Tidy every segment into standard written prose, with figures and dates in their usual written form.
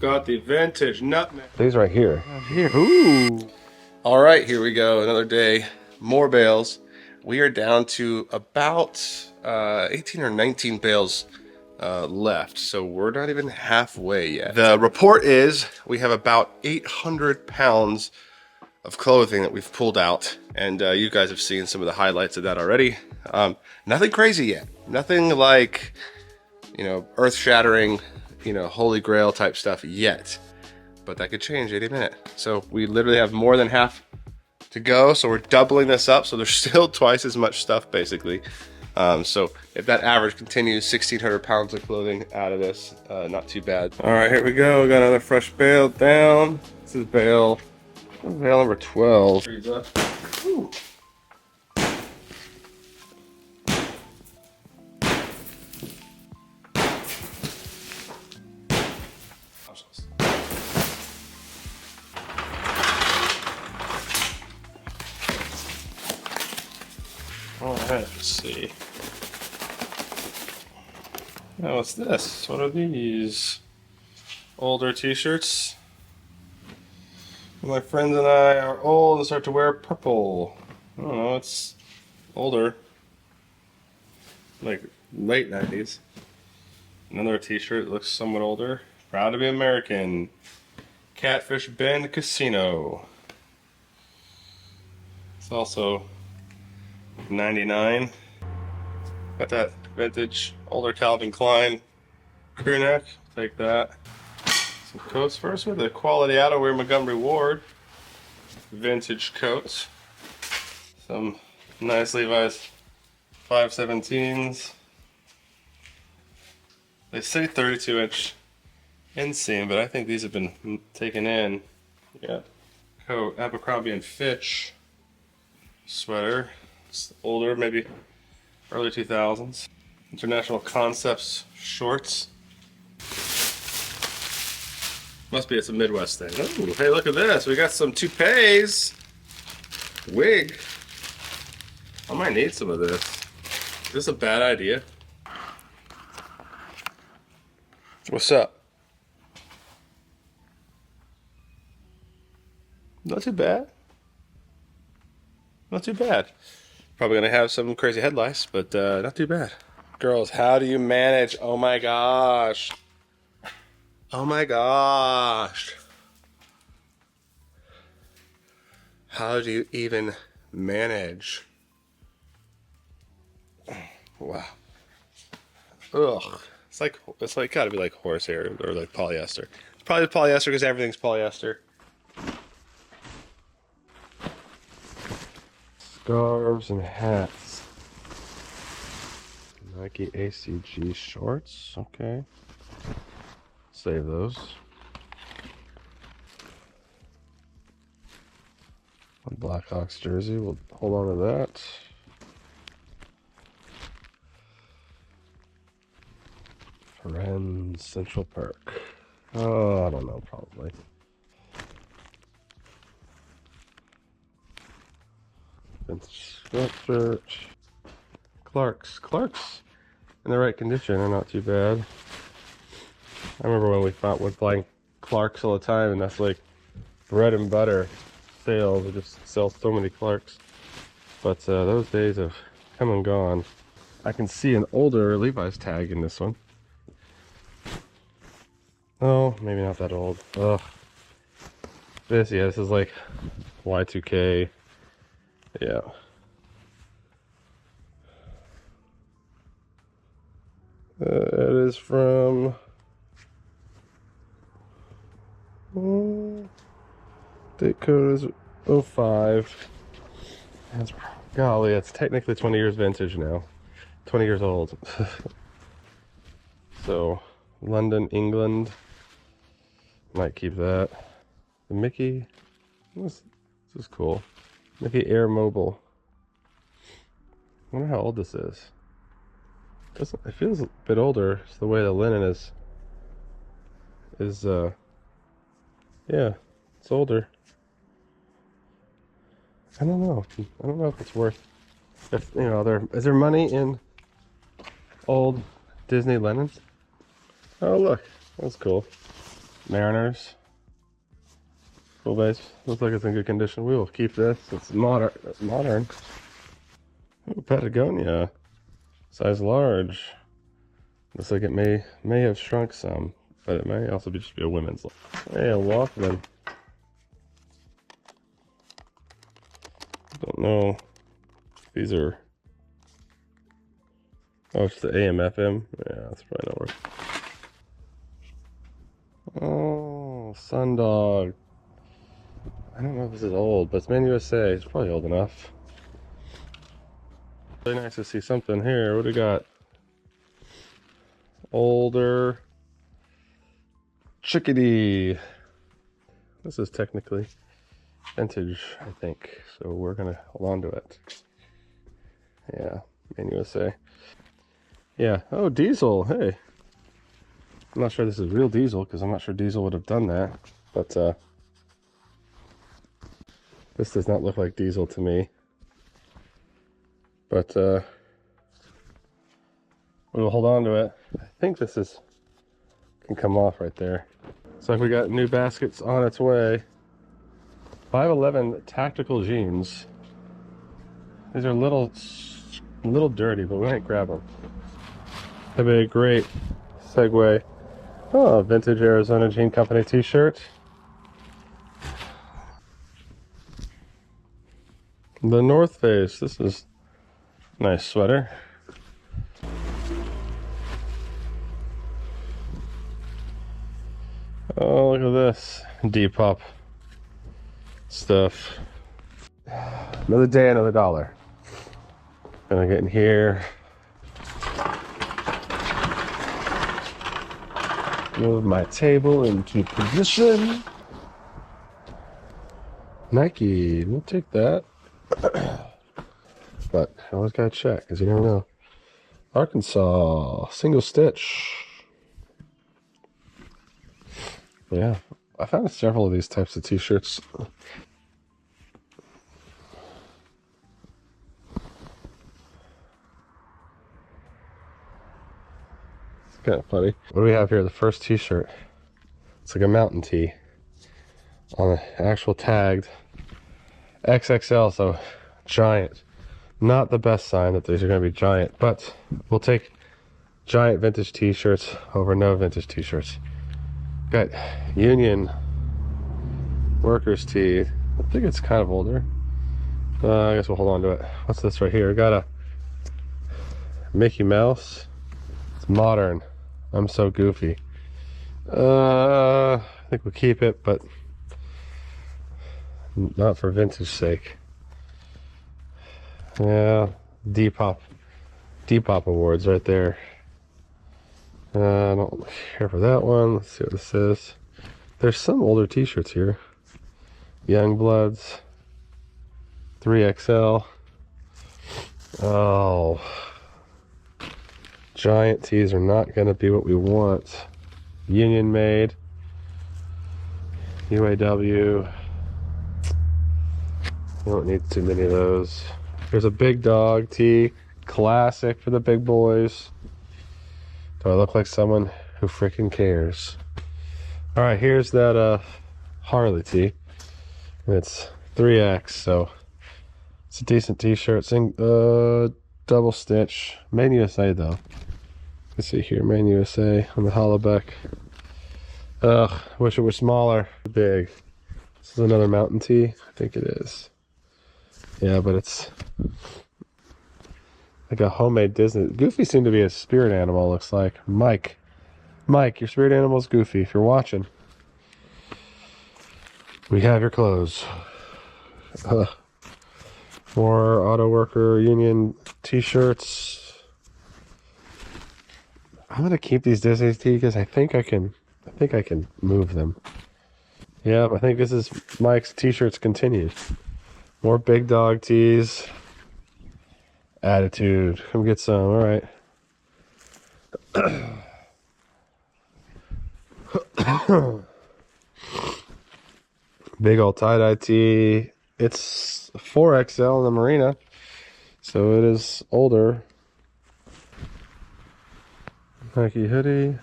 Got the vintage nutmeg. These right here. Here, ooh. All right, here we go. Another day, more bales. We are down to about 18 or 19 bales left, so we're not even halfway yet. The report is we have about 800 pounds of clothing that we've pulled out, and you guys have seen some of the highlights of that already. Nothing crazy yet. Nothing like, you know, earth-shattering, you know, holy grail type stuff yet. But that could change any minute. So we literally have more than half to go, so we're doubling this up, so there's still twice as much stuff basically. So if that average continues, 1,600 pounds of clothing out of this, not too bad. All right, here we go. We got another fresh bale down. This is bale number 12. Whew. All right, let's see. Now what's this? What are these? Older t-shirts. My friends and I are old and start to wear purple. I don't know, it's older. Like late 90s. Another t-shirt looks somewhat older. Proud to be American. Catfish Bend Casino. It's also 99. Got that vintage older Calvin Klein crew neck. Take that. Some coats first with the quality outerwear Montgomery Ward. Vintage coats. Some nice Levi's 517s. They say 32-inch inseam, but I think these have been taken in. Yeah. Coat, Abercrombie and Fitch sweater. It's older, maybe early 2000s. International Concepts shorts. Must be it's a Midwest thing. Ooh, hey, look at this. We got some toupees. Wig. I might need some of this. Is this a bad idea? What's up? Not too bad. Not too bad. Probably gonna have some crazy head lice, but not too bad. Girls, how do you manage? Oh my gosh. Oh my gosh. How do you even manage? Wow. Ugh. It's like gotta be like horsehair or like polyester. It's probably polyester because everything's polyester. Scarves and hats. Nike ACG shorts. Okay. Save those. A Blackhawks jersey. We'll hold on to that. Friends, Central Park. Oh, I don't know, probably. Sweatshirt. Clark's in the right condition are not too bad. I remember when we would buying Clark's all the time, and that's like bread and butter sales. We just sell so many Clark's. But those days have come and gone. I can see an older Levi's tag in this one. Oh, maybe not that old. Ugh. This is like Y2K. Yeah. It is from date code is 05. That's, golly, it's technically 20 years vintage now. 20 years old. So, London, England. Might keep that. The Mickey. This is cool. Mickey Air Mobile. I wonder how old this is. It feels a bit older. It's the way the linen is yeah, it's older. I don't know. I don't know if it's worth, if you know, is there money in old Disney linens? Oh look, that's cool. Mariners. Full base. Looks like it's in good condition. We will keep this. It's modern. Modern. Ooh, Patagonia. Size large. Looks like it may have shrunk some, but it may also just be a women's. Hey, a Walkman. Don't know. These are. Oh, it's the AM FM. Yeah, that's probably not working. Oh, Sundog. I don't know if this is old, but it's Man USA. It's probably old enough. Really nice to see something here. What do we got? Older chickadee. This is technically vintage, I think. So we're gonna hold on to it. Yeah, Man USA. Yeah. Oh, diesel. Hey. I'm not sure this is real diesel because I'm not sure diesel would have done that. But this does not look like diesel to me. But we'll hold on to it. I think this can come off right there. So we got new baskets on its way. 511 tactical jeans. These are a little dirty, but we might grab them. That'd be a great segue. Oh, vintage Arizona Jean Company t-shirt. The North Face. This is a nice sweater. Oh, look at this. Depop stuff. Another day, another dollar. Gonna get in here. Move my table into position. Nike, we'll take that. But I always gotta check, because you never know. Arkansas, single stitch. Yeah, I found several of these types of t-shirts. It's kind of funny. What do we have here? The first t-shirt. It's like a mountain tee on an actual tagged XXL, so giant. Not the best sign that these are going to be giant, but we'll take giant vintage t-shirts over no vintage t-shirts. Got Union workers tee. I think it's kind of older. I guess we'll hold on to it. What's this right here? Got a Mickey Mouse. It's modern. I'm so goofy. I think we'll keep it, but not for vintage sake. Yeah, Depop awards right there. I don't care for that one. Let's see what this is. There's some older t-shirts here. Youngbloods, 3XL. Oh, giant tees are not going to be what we want. Union made. UAW. You don't need too many of those. There's a big dog tee. Classic for the big boys. Do I look like someone who freaking cares? All right, here's that Harley tee. It's 3X, so it's a decent t-shirt. Double stitch. Man USA though. Let's see here, Man USA on the Hollaback. Ugh, wish it were smaller. Big. This is another mountain tee. I think it is. Yeah, but it's like a homemade Disney. Goofy seemed to be a spirit animal, looks like. Mike, your spirit animal's Goofy. If you're watching, we have your clothes. More auto worker union t-shirts. I'm gonna keep these Disney tees because I think I can move them. Yeah, I think this is Mike's t-shirts continued. More big dog tees. Attitude. Come get some. All right. Big old tie-dye tee. It's 4XL in the Marina, so it is older. Nike hoodie.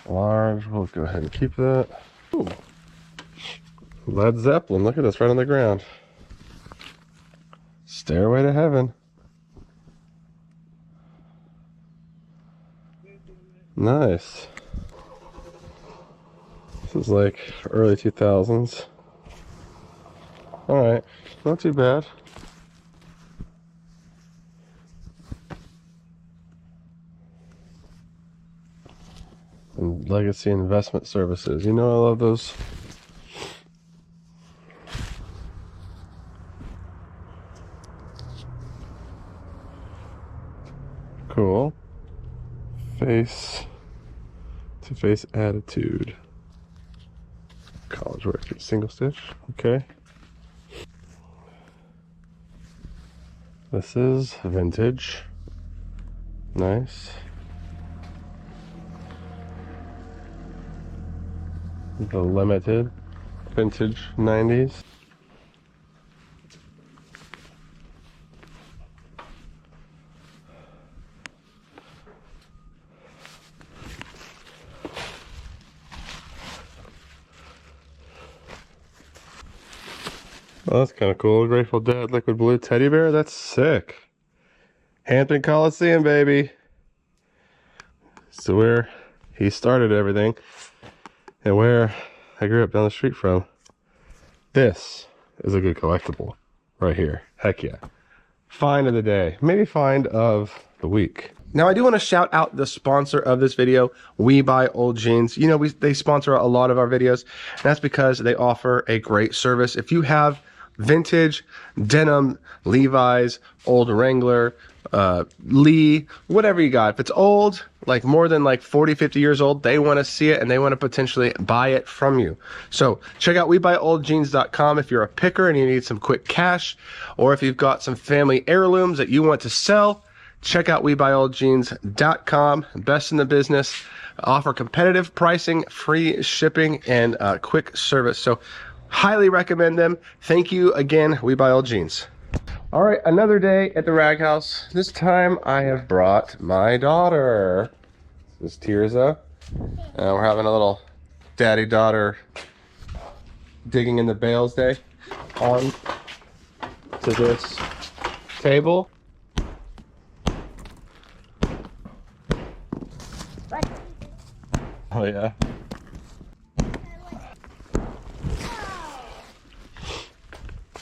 Large, we'll go ahead and keep that. Ooh. Led Zeppelin, look at this right on the ground. Stairway to Heaven. Nice. This is like early 2000s. Alright, not too bad. And Legacy Investment Services. You know I love those. Cool. Face to face attitude. College wear single stitch. Okay. This is vintage. Nice. The limited vintage 90s. Oh, that's kind of cool. Grateful Dead liquid blue teddy bear. That's sick. Hampton Coliseum, baby. So where he started everything and where I grew up down the street from. This is a good collectible right here. Heck yeah. Find of the day. Maybe find of the week. Now I do want to shout out the sponsor of this video, We Buy Old Jeans. You know, they sponsor a lot of our videos, and that's because they offer a great service. If you have vintage denim, Levi's, old Wrangler, Lee, whatever you got, if it's old, like more than like 40, 50 years old, they want to see it and they want to potentially buy it from you. So check out WeBuyOldJeans.com if you're a picker and you need some quick cash, or if you've got some family heirlooms that you want to sell. Check out WeBuyOldJeans.com. Best in the business. Offer competitive pricing, free shipping, and quick service. So highly recommend them. Thank you again, We Buy Old Jeans. All right, another day at the Rag House. This time I have brought my daughter. This is Tirza. We're having a little daddy-daughter digging in the bales day. On to this table. Oh yeah.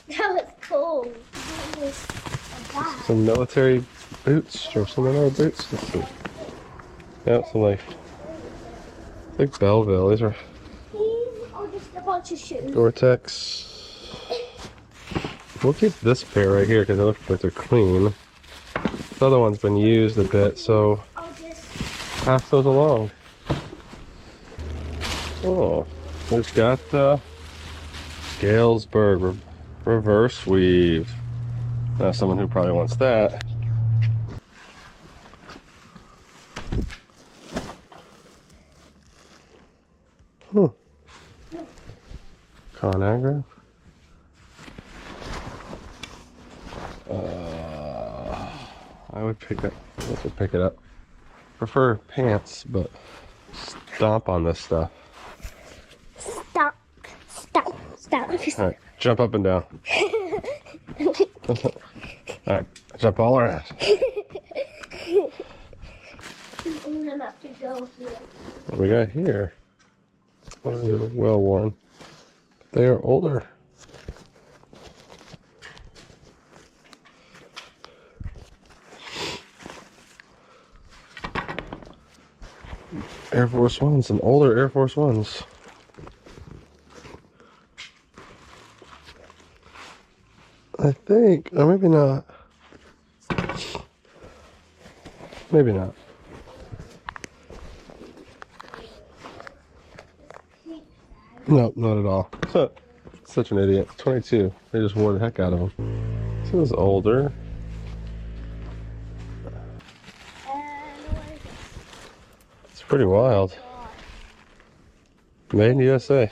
That was cool. Some military boots or some of our boots. Let's see. Yeah, some like Belleville. These are These are just a bunch of shoes. Gore-Tex. We'll keep this pair right here because they look like they're clean. This other one's been used a bit, so I'll just pass those along. Oh, we've got Galesburg reverse weave. That's someone who probably wants that. Conagra. I would pick it up. Prefer pants, but stomp on this stuff. stop. All right, jump up and down. All right, jump all around. I'm gonna have to go here. What do we got here? Well worn. They are older. Air Force Ones, some older Air Force Ones. I think, or maybe not. Maybe not. Nope, not at all. Such an idiot. 22. They just wore the heck out of them. This is older. It's pretty wild. Made in USA.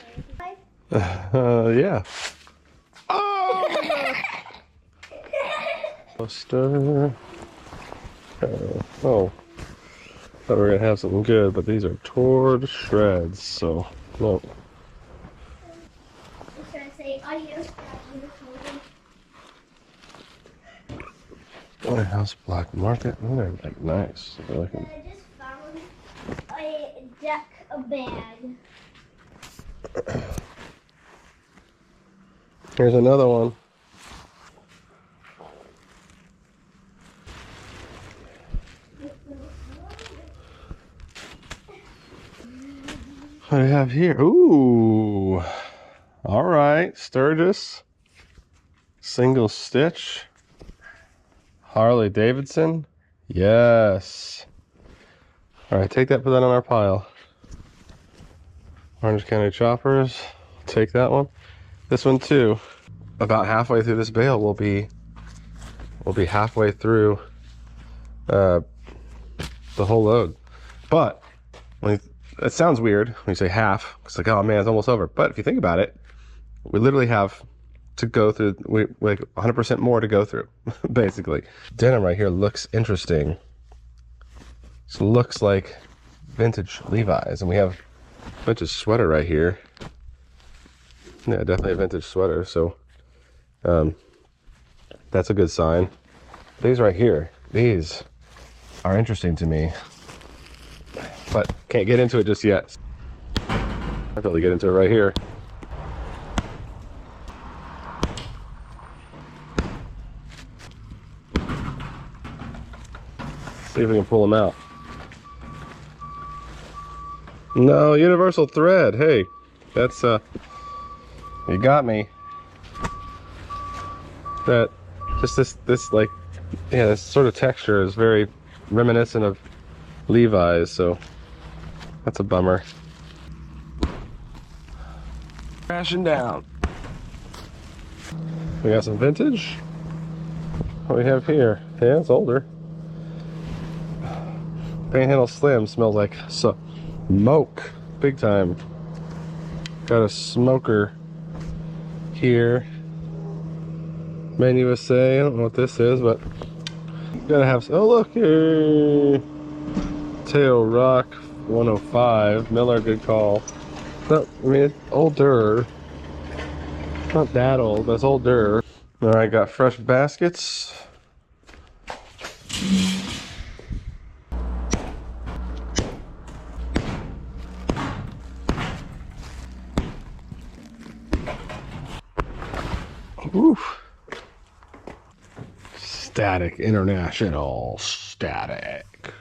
Yeah. Oh! Poster. Oh. Thought we were gonna have something good, but these are torn to shreds, so nope. I'm trying to say adios, Dad. White House Black Market. Oh, they're like nice. They're like I just found a deck of bag. Here's another one. What do we have here? Ooh. All right. Sturgis. Single stitch. Harley Davidson. Yes. All right. Take that, put that on our pile. Orange County Choppers. Take that one. This one too. About halfway through this bale, we'll be halfway through the whole load. But when it sounds weird when you say half. It's like, oh man, it's almost over. But if you think about it, we literally have to go through like 100% more to go through, basically. Denim right here looks interesting. This looks like vintage Levi's, and we have a vintage sweater right here. Yeah, definitely a vintage sweater. So that's a good sign. These right here, these are interesting to me, but can't get into it just yet. I'll totally get into it right here. See if we can pull them out. No, universal thread. Hey, that's you got me. That just this like, yeah, this sort of texture is very reminiscent of Levi's, so that's a bummer. Crashing down. We got some vintage. What do we have here? Yeah, it's older. Panhandle Slim smells like smoke, big time. Got a smoker here. Made in USA. I don't know what this is, but gotta have. Oh look here. Tail Rock 105. Miller, good call. No, I mean it's older. Not that old, but it's older. All right, got fresh baskets. Oof. Static International. Static.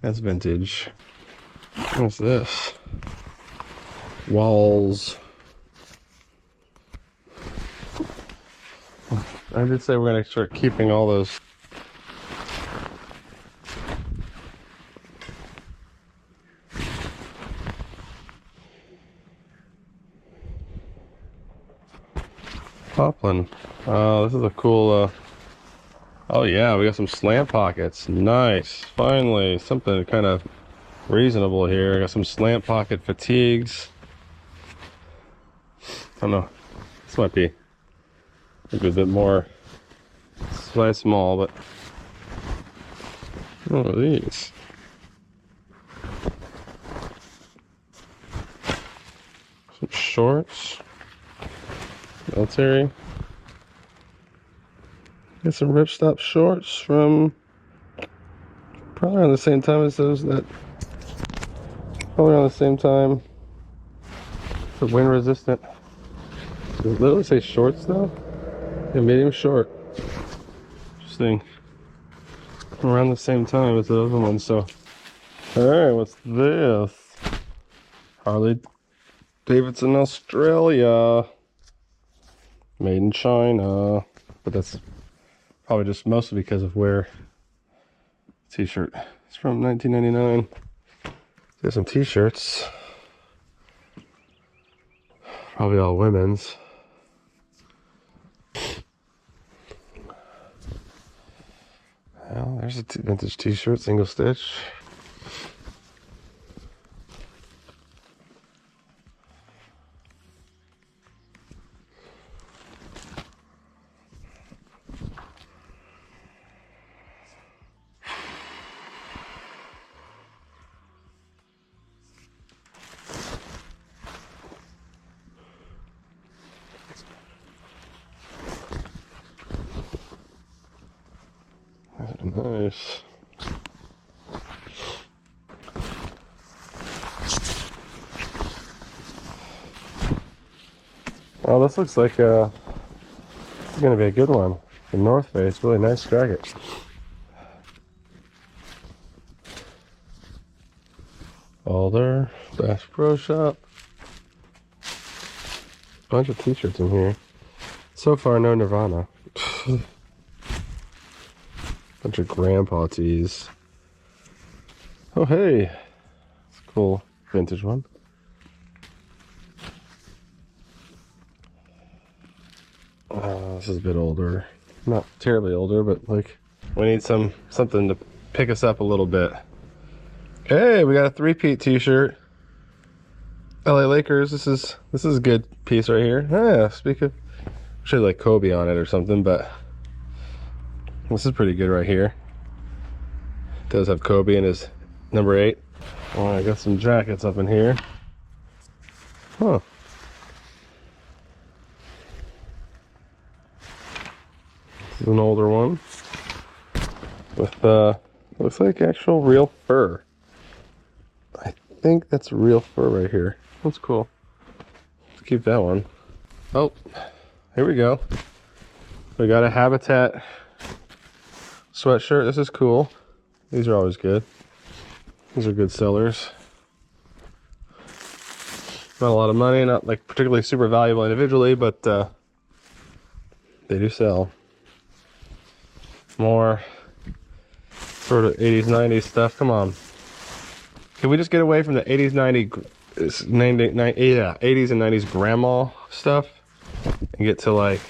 That's vintage. What's this? Walls. I did say we're going to start keeping all those. Poplin. Oh, this is a cool. Oh yeah, we got some slant pockets. Nice. Finally, something kind of reasonable here. I got some slant pocket fatigues. I don't know. This might be maybe a bit more size small, but what are these? Some shorts. Military. Got some ripstop shorts from probably around the same time as those that. Probably around the same time. The wind resistant. Does it literally say shorts though? Yeah, medium short. Interesting. Around the same time as the other one, so. Alright, what's this? Harley Davidson, Australia. Made in China. But that's probably just mostly because of where t-shirt. It's from 1999. There's some t-shirts. Probably all women's. Well, there's a vintage t-shirt, single stitch. Nice. Well, this looks like this is gonna be a good one. The North Face, really nice jacket. Alder, Bass Pro Shop. Bunch of t-shirts in here. So far, no Nirvana. Bunch of grandpa tees. Oh, hey. It's a cool vintage one. This is a bit older. Not terribly older, but like we need something to pick us up a little bit. Hey, we got a three-peat t-shirt. LA Lakers. This is a good piece right here. Yeah, speak of, should like Kobe on it or something, but this is pretty good right here. It does have Kobe in his number 8. Oh, I got some jackets up in here. Huh. This is an older one with looks like actual real fur. I think that's real fur right here. That's cool. Let's keep that one. Oh, here we go. We got a Habitat sweatshirt. This is cool. These are always good. These are good sellers. Not a lot of money, not like particularly super valuable individually, but they do sell. More sort of 80s, 90s stuff. Come on. Can we just get away from the 80s, 80s and 90s grandma stuff and get to like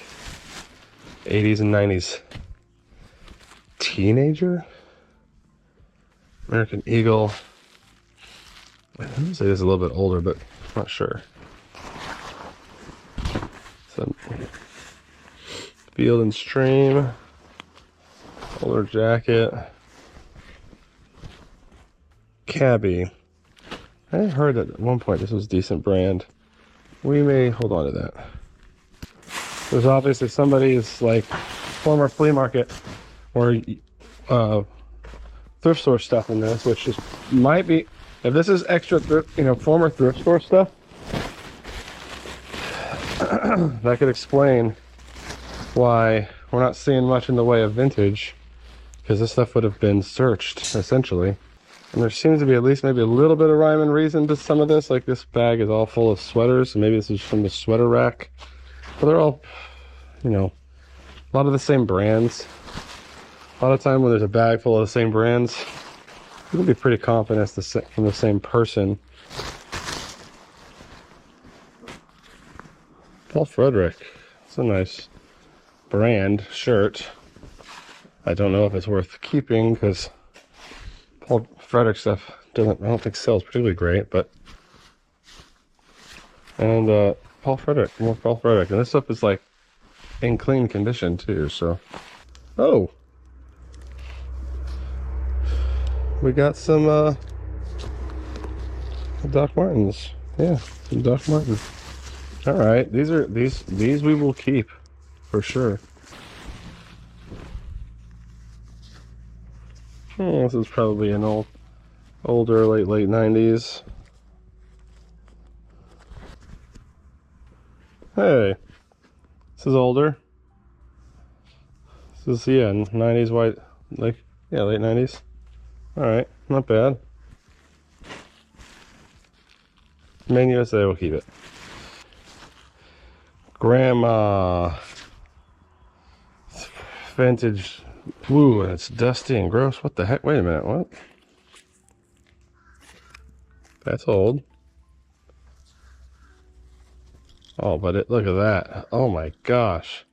80s and 90s teenager? American Eagle. I would say this is a little bit older, but I'm not sure. Some Field and Stream. Older jacket. Cabby. I heard that at one point this was a decent brand. We may hold on to that. There's obviously somebody's like former flea market or thrift store stuff in this, which just might be, if this is extra thrift, former thrift store stuff, that could explain why we're not seeing much in the way of vintage, because this stuff would have been searched essentially. And there seems to be at least maybe a little bit of rhyme and reason to some of this. Like this bag is all full of sweaters, so maybe this is from the sweater rack. But they're all, a lot of the same brands. A lot of time when there's a bag full of the same brands, you can be pretty confident it's from the same person. Paul Frederick. It's a nice brand shirt. I don't know if it's worth keeping because Paul Frederick stuff I don't think sells particularly great, but more Paul Frederick, and this stuff is like in clean condition too. So, oh, we got some Doc Martens. Yeah, some Doc Martens. All right, these we will keep for sure. This is probably an older late 90s. Hey, this is older. This is 90s white, late 90s. All right, not bad. Main USA will keep it. Grandma vintage. Ooh, and it's dusty and gross. What the heck? Wait a minute. What? That's old. Oh, but look at that. Oh my gosh.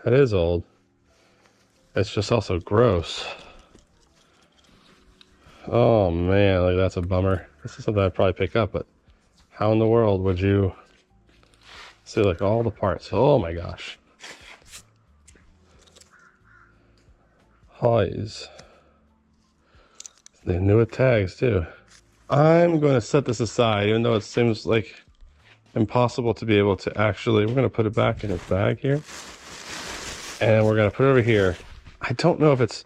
That is old. It's just also gross. Oh man, like that's a bummer. This is something I'd probably pick up, but how in the world would you see like all the parts? Oh my gosh. Highs. They're new with tags too. I'm going to set this aside, even though it seems like impossible to be able to actually. We're going to put it back in its bag here, and we're going to put it over here. I don't know if it's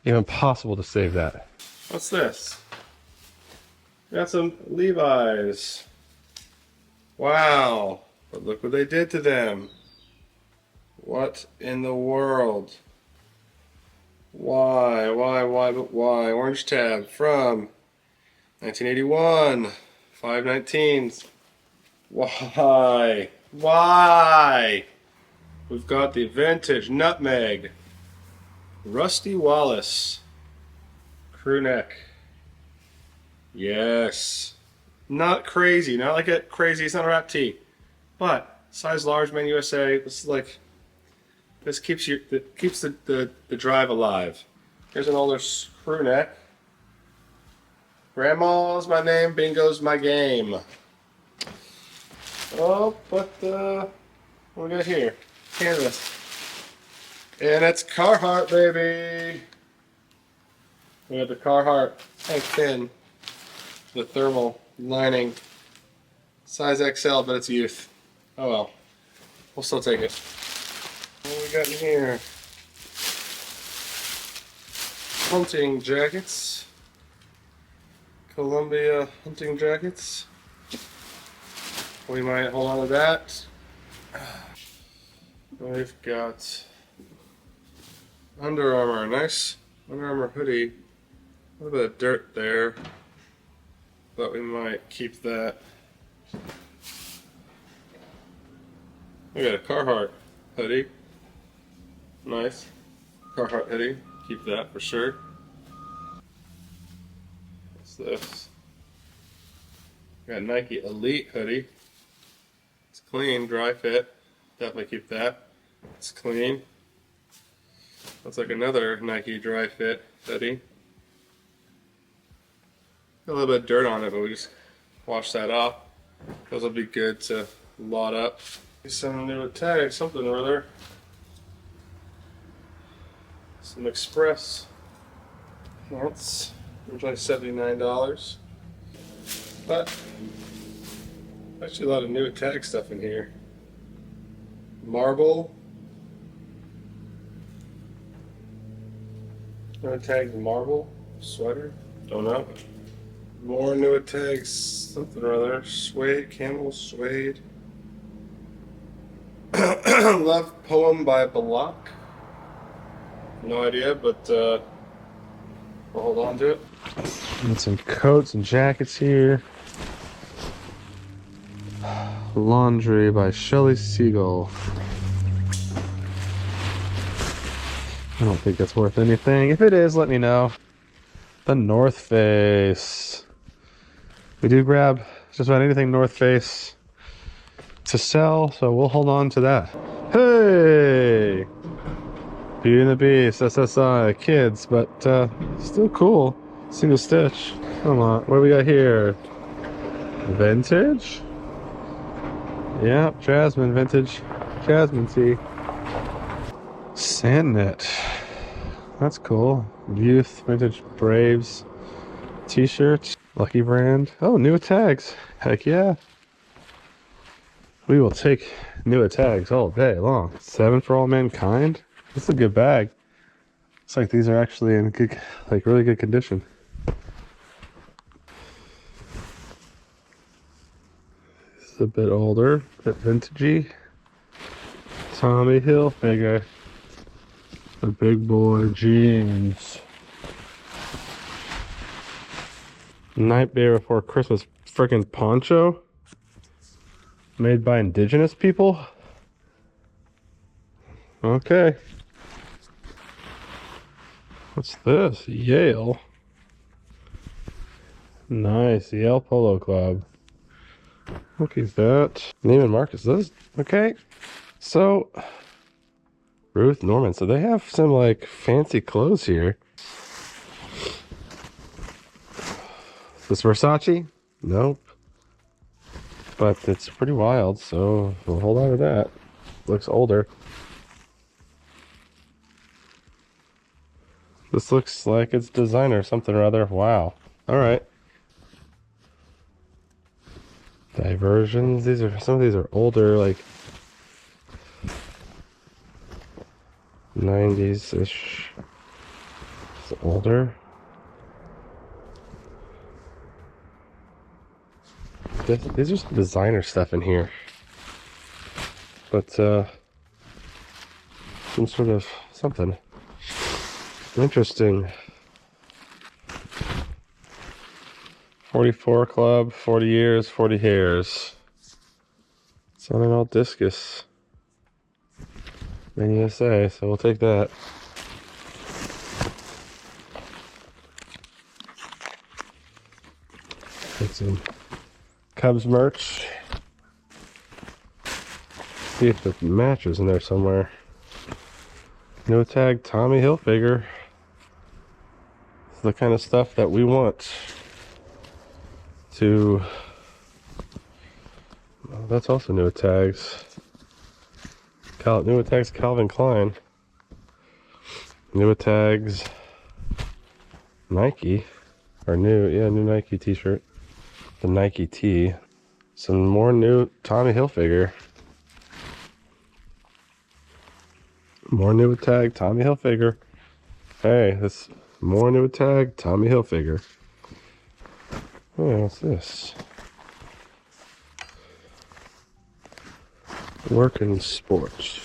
even possible to save that. What's this? Got some Levi's. Wow. But look what they did to them. What in the world? Why, but why? Orange tab from 1981. 519s. Why? Why? We've got the vintage nutmeg. Rusty Wallace. Crew neck. Yes. Not crazy. Not like a crazy. It's not a wrap tee. But size large, Man USA. This is like, this keeps the drive alive. Here's an older crew neck. Grandma's my name, bingo's my game. Oh, but what we got here? Canvas. And it's Carhartt, baby. We got the Carhartt tank fin, the thermal lining, size XL, but it's youth. Oh well, we'll still take it. What we got in here? Hunting jackets. Columbia hunting jackets. We might hold on to that. We've got Under Armour, nice Under Armour hoodie. A little bit of dirt there, but we might keep that. We got a Carhartt hoodie. Nice. Carhartt hoodie. Keep that for sure. What's this? We got Nike Elite hoodie. It's clean, dry fit. Definitely keep that. It's clean. Looks like another Nike dry fit hoodie. Got a little bit of dirt on it, but we just wash that off. Those will be good to lot up. Some new tags, something or other. Some Express pants, usually $79. But actually a lot of new tag stuff in here. Marble. No tags, marble sweater. Don't know. More new tags, something or other. Suede, camel suede. Love Poem by Balak. No idea, but we'll hold on to it. And some coats and jackets here. Laundry by Shelley Siegel. I don't think that's worth anything. If it is, let me know. The North Face. We do grab just about anything North Face to sell, so we'll hold on to that. Hey! Beauty and the Beast, SSI, kids, but still cool. Single stitch. Come on, what do we got here? Vintage? Yep, Jasmine, vintage Jasmine tee. Sandknit. That's cool. Youth, vintage Braves t-shirts. Lucky brand. Oh, new tags. Heck yeah. We will take new tags all day long. 7 for All Mankind. This is a good bag. Looks like these are actually in good, like really good condition. This is a bit older, a bit vintagey. Tommy Hilfiger. The big boy jeans. Night Bear Before Christmas freaking poncho. Made by indigenous people. Okay. What's this? Yale. Nice. Yale Polo Club. Look at that. Neiman Marcus. Those okay. So Ruth Norman. So they have some like fancy clothes here. Is this Versace? Nope. But it's pretty wild, so we'll hold on to that. Looks older. This looks like it's designer something or other. Wow. Alright. Diversions. Some of these are older, like 90s-ish. It's older. These are some designer stuff in here. But, some sort of something. Interesting. 44 Club, 40 years, 40 hairs. It's on an old discus. In USA, so we'll take that. Get some Cubs merch. See if the match is in there somewhere. No tag Tommy Hilfiger. It's the kind of stuff that we want to. Oh, that's also new tags. New tags Calvin Klein. New tags Nike. Or new Nike t-shirt. The Nike tee. Some more new Tommy Hilfiger. More new tag Tommy Hilfiger. Hey, this more new tag Tommy Hilfiger. Oh, what's this? Working sports.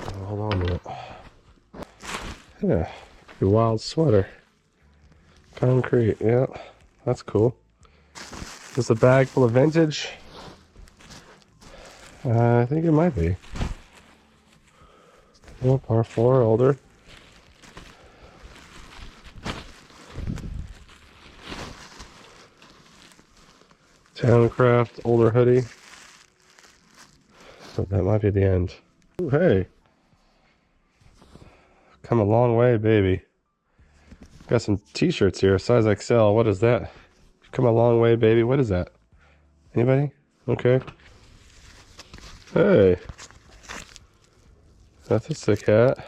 Oh, hold on a minute. Yeah, a wild sweater. Concrete, yeah, that's cool. Is this a bag full of vintage? I think it might be. Oh, par 4, older. Towncraft, older hoodie. So that might be the end. Ooh, hey. Come a long way, baby. Got some t-shirts here, size XL. What is that? Come a long way, baby. What is that? Anybody? Okay. Hey. That's a sick hat.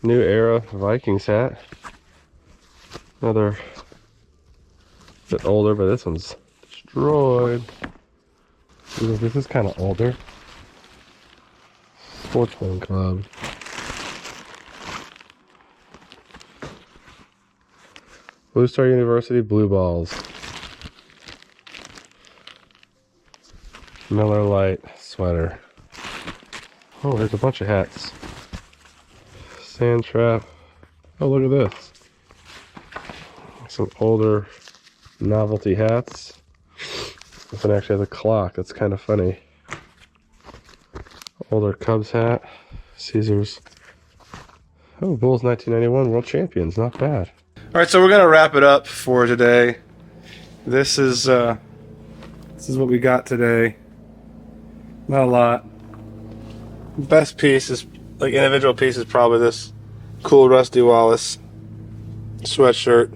New era Vikings hat. Another bit older, but this one's destroyed. Ooh, this is kind of older. Sportsman Club. Blue Star University Blue Balls. Miller Lite sweater. Oh, there's a bunch of hats. Sand Trap. Oh, look at this. Some older novelty hats. This one actually has a clock. That's kind of funny. Older Cubs hat. Caesars. Oh, Bulls 1991 World Champions. Not bad. All right, so we're gonna wrap it up for today. This is what we got today. Not a lot. Best piece is, like, individual piece is probably this cool Rusty Wallace sweatshirt.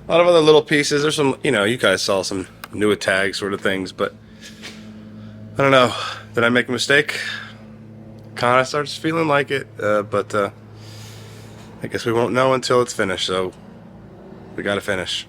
A lot of other little pieces. There's some, you guys saw some new tag sort of things, but I don't know. Did I make a mistake? Kind of starts feeling like it, but I guess we won't know until it's finished, so we gotta finish.